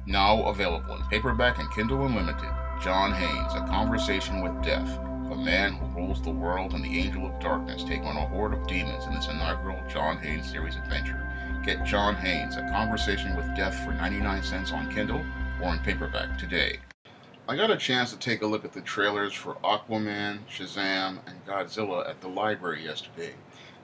Now available in paperback and Kindle Unlimited, John Haynes, A Conversation with Death. The man who rules the world and the angel of darkness take on a horde of demons in this inaugural John Haynes series adventure. Get John Haynes, A Conversation with Death for 99 cents on Kindle or in paperback today. I got a chance to take a look at the trailers for Aquaman, Shazam, and Godzilla at the library yesterday.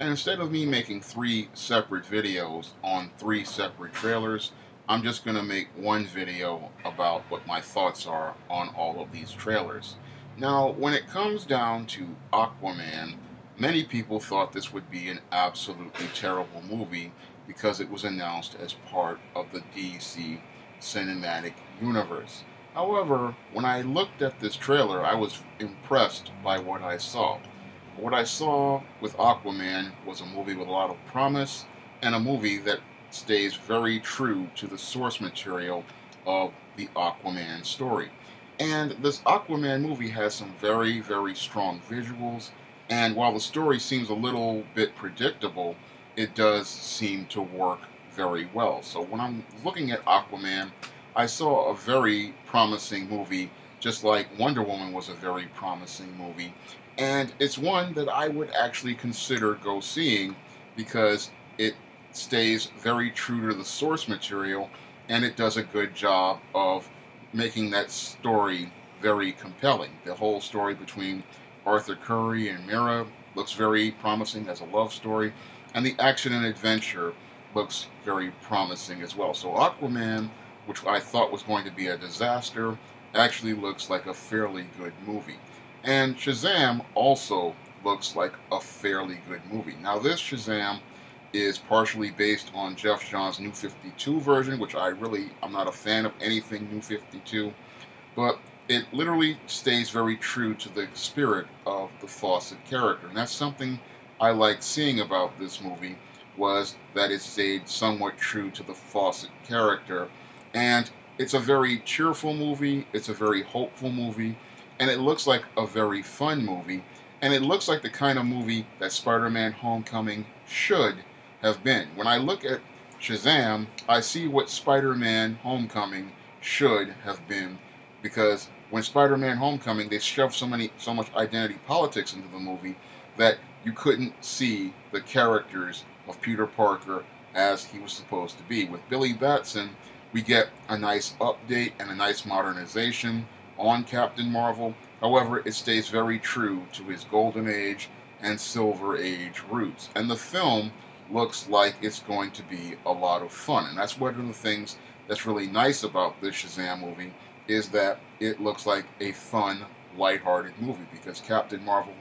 And instead of me making 3 separate videos on 3 separate trailers, I'm just going to make one video about what my thoughts are on all of these trailers. Now, when it comes down to Aquaman, many people thought this would be an absolutely terrible movie because it was announced as part of the DC cinematic universe. However, when I looked at this trailer, I was impressed by what I saw. What I saw with Aquaman was a movie with a lot of promise and a movie that stays very true to the source material of the Aquaman story. And this Aquaman movie has some very, very strong visuals, and while the story seems a little bit predictable, it does seem to work very well. So when I'm looking at Aquaman, I saw a very promising movie, just like Wonder Woman was a very promising movie. And it's one that I would actually consider go seeing because it stays very true to the source material and it does a good job of making that story very compelling. The whole story between Arthur Curry and Mira looks very promising as a love story, and the action and adventure looks very promising as well. So Aquaman, which I thought was going to be a disaster, actually looks like a fairly good movie. And Shazam also looks like a fairly good movie. Now this Shazam is partially based on Jeff John's New 52 version, which I'm not a fan of anything New 52, but it literally stays very true to the spirit of the Fawcett character. And that's something I like seeing about this movie, was that it stayed somewhat true to the Fawcett character. And it's a very cheerful movie, it's a very hopeful movie, and it looks like a very fun movie, and it looks like the kind of movie that Spider-Man Homecoming should have been. When I look at Shazam, I see what Spider-Man Homecoming should have been, because when Spider-Man Homecoming, they shoved so much identity politics into the movie that you couldn't see the characters of Peter Parker as he was supposed to be. With Billy Batson, we get a nice update and a nice modernization on Captain Marvel. However, it stays very true to his Golden Age and Silver Age roots. And the film looks like it's going to be a lot of fun. And that's one of the things that's really nice about this Shazam movie, is that it looks like a fun, lighthearted movie, because Captain Marvel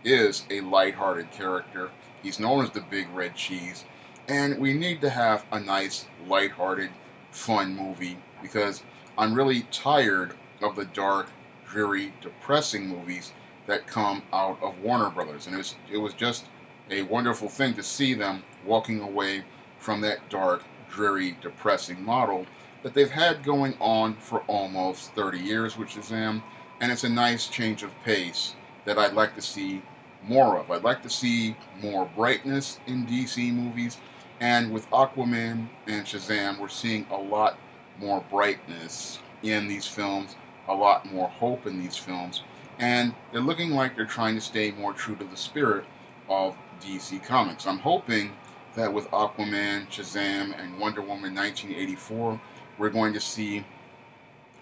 is a lighthearted character. He's known as the Big Red Cheese, and we need to have a nice, lighthearted, fun movie, because I'm really tired of the dark, dreary, depressing movies that come out of Warner Brothers. And it was just a wonderful thing to see them walking away from that dark, dreary, depressing model that they've had going on for almost 30 years with Shazam, and it's a nice change of pace that I'd like to see more of. I'd like to see more brightness in DC movies, and with Aquaman and Shazam, we're seeing a lot more brightness in these films, a lot more hope in these films, and they're looking like they're trying to stay more true to the spirit of DC Comics. I'm hoping that with Aquaman, Shazam, and Wonder Woman 1984, we're going to see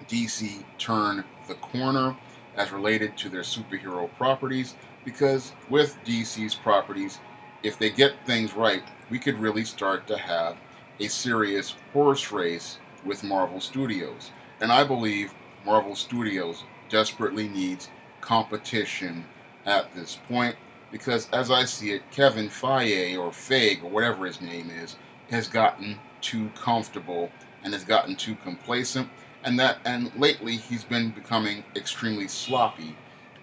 DC turn the corner as related to their superhero properties, because with DC's properties, if they get things right, we could really start to have a serious horse race with Marvel Studios. And I believe Marvel Studios desperately needs competition at this point, because as I see it, Kevin Feige, or Feige, or whatever his name is, has gotten too comfortable and has gotten too complacent, and lately he's been becoming extremely sloppy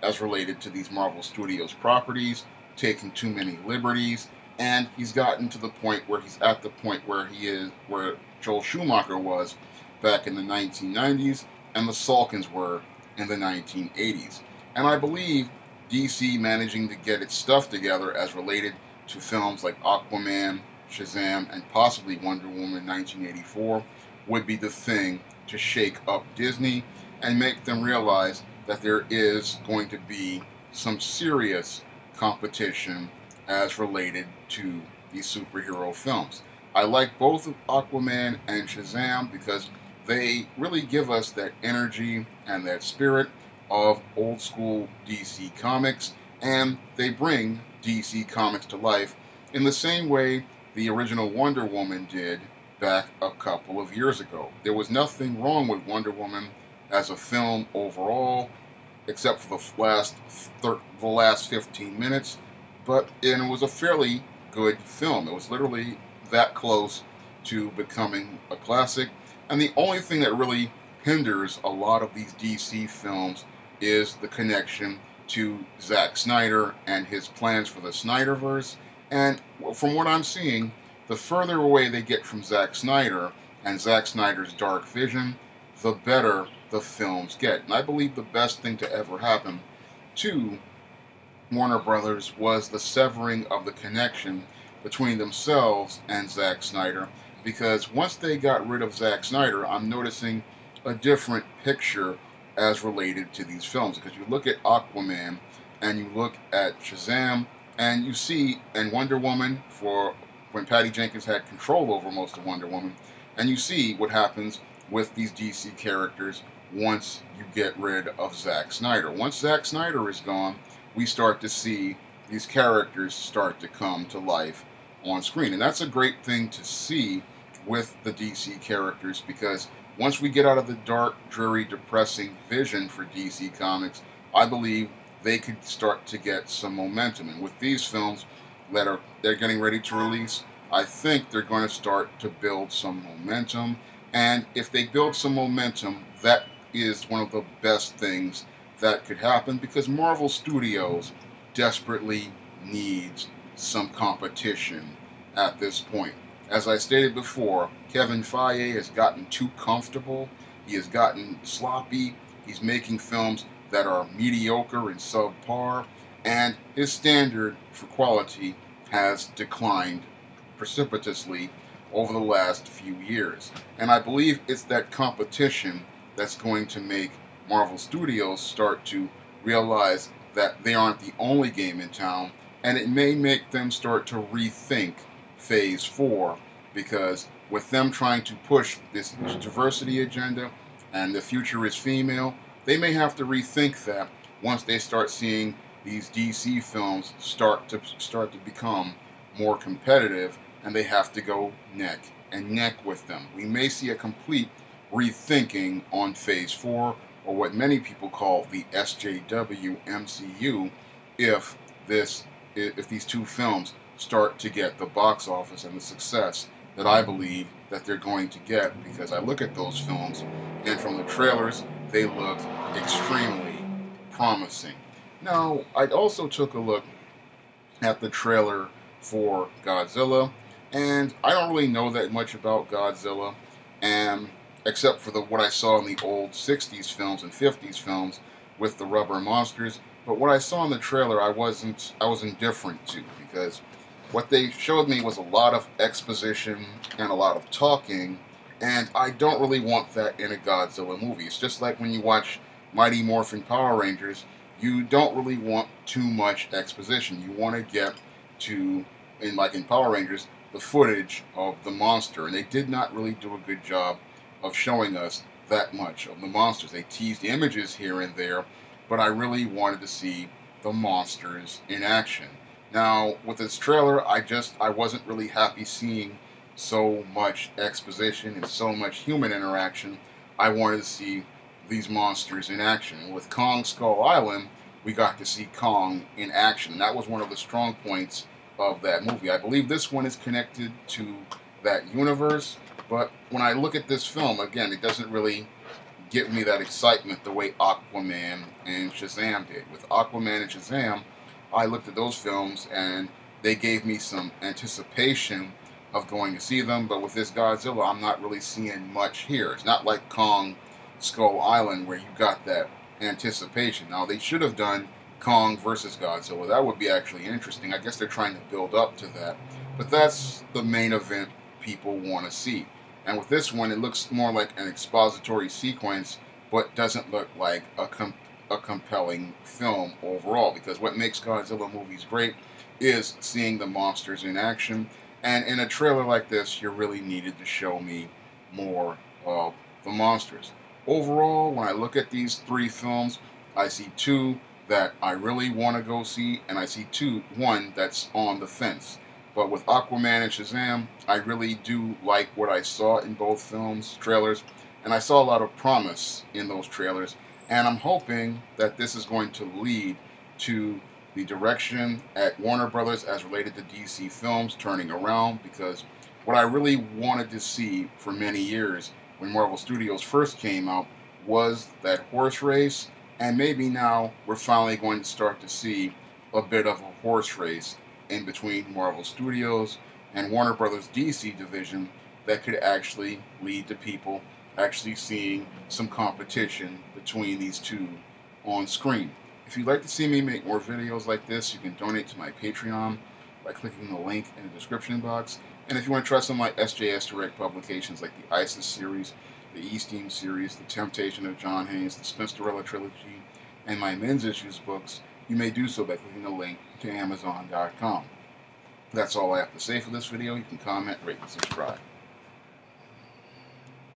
as related to these Marvel Studios properties, taking too many liberties, and he's gotten to the point where he's at the point where he is where Joel Schumacher was back in the 1990s and the Salkins were in the 1980s. And I believe DC managing to get its stuff together as related to films like Aquaman, Shazam, and possibly Wonder Woman 1984 would be the thing to shake up Disney and make them realize that there is going to be some serious competition as related to these superhero films. I like both Aquaman and Shazam because they really give us that energy and that spirit of old school DC Comics, and they bring DC Comics to life in the same way the original Wonder Woman did back a couple of years ago. There was nothing wrong with Wonder Woman as a film overall, except for the last 15 minutes, and it was a fairly good film. It was literally that close to becoming a classic, and the only thing that really hinders a lot of these DC films is the connection to Zack Snyder and his plans for the Snyderverse. And from what I'm seeing, the further away they get from Zack Snyder and Zack Snyder's dark vision, the better the films get. And I believe the best thing to ever happen to Warner Brothers was the severing of the connection between themselves and Zack Snyder, because once they got rid of Zack Snyder, I'm noticing a different picture as related to these films. Because you look at Aquaman and you look at Shazam, and you see, and Wonder Woman, for when Patty Jenkins had control over most of Wonder Woman, and you see what happens with these DC characters once you get rid of Zack Snyder. Once Zack Snyder is gone, we start to see these characters start to come to life on screen. And that's a great thing to see with the DC characters, because once we get out of the dark, dreary, depressing vision for DC Comics, I believe they could start to get some momentum. And with these films that they're getting ready to release, I think they're going to start to build some momentum. And if they build some momentum, that is one of the best things that could happen, because Marvel Studios desperately needs some competition at this point. As I stated before, Kevin Feige has gotten too comfortable. He has gotten sloppy. He's making films that are mediocre and subpar, and his standard for quality has declined precipitously over the last few years. And I believe it's that competition that's going to make Marvel Studios start to realize that they aren't the only game in town, and it may make them start to rethink Phase 4, because with them trying to push this diversity agenda and the future is female, they may have to rethink that once they start seeing these DC films start to become more competitive, and they have to go neck and neck with them. We may see a complete rethinking on Phase 4, or what many people call the SJW MCU, if these two films start to get the box office and the success that I believe that they're going to get, because I look at those films, and from the trailers, they look extremely promising. Now, I also took a look at the trailer for Godzilla, and I don't really know that much about Godzilla, and except for what I saw in the old 60s films and 50s films with the rubber monsters. But what I saw in the trailer, I was indifferent to, because what they showed me was a lot of exposition and a lot of talking, and I don't really want that in a Godzilla movie. It's just like when you watch Mighty Morphin Power Rangers, you don't really want too much exposition. You want to get to, like in Power Rangers, the footage of the monster, and they did not really do a good job of showing us that much of the monsters. They teased images here and there, but I really wanted to see the monsters in action. Now, with this trailer, I wasn't really happy seeing so much exposition and so much human interaction. I wanted to see these monsters in action. With Kong Skull Island, we got to see Kong in action, and that was one of the strong points of that movie. I believe this one is connected to that universe, but when I look at this film, again, it doesn't really give me that excitement the way Aquaman and Shazam did. With Aquaman and Shazam, I looked at those films and they gave me some anticipation of going to see them, but with this Godzilla, I'm not really seeing much here. It's not like Kong Skull Island where you got that anticipation. Now, they should have done Kong versus Godzilla. That would be actually interesting. I guess they're trying to build up to that, but that's the main event people want to see. And with this one, it looks more like an expository sequence, but doesn't look like a compelling film overall. Because what makes Godzilla movies great is seeing the monsters in action. And in a trailer like this, you really needed to show me more of the monsters. Overall, when I look at these three films, I see two that I really want to go see, and I see one that's on the fence. But with Aquaman and Shazam, I really do like what I saw in both films, trailers, and I saw a lot of promise in those trailers. And I'm hoping that this is going to lead to the direction at Warner Brothers as related to DC films turning around, because what I really wanted to see for many years when Marvel Studios first came out was that horse race, and maybe now we're finally going to start to see a bit of a horse race in between Marvel Studios and Warner Brothers DC division that could actually lead to people actually seeing some competition between these two on screen. If you'd like to see me make more videos like this, you can donate to my Patreon by clicking the link in the description box. And if you want to try some of my SJS Direct publications like the ISIS series, the E-Steam series, The Temptation of John Haynes, the Spinsterella trilogy, and my men's issues books, you may do so by clicking the link to Amazon.com. That's all I have to say for this video. You can comment, rate, and subscribe.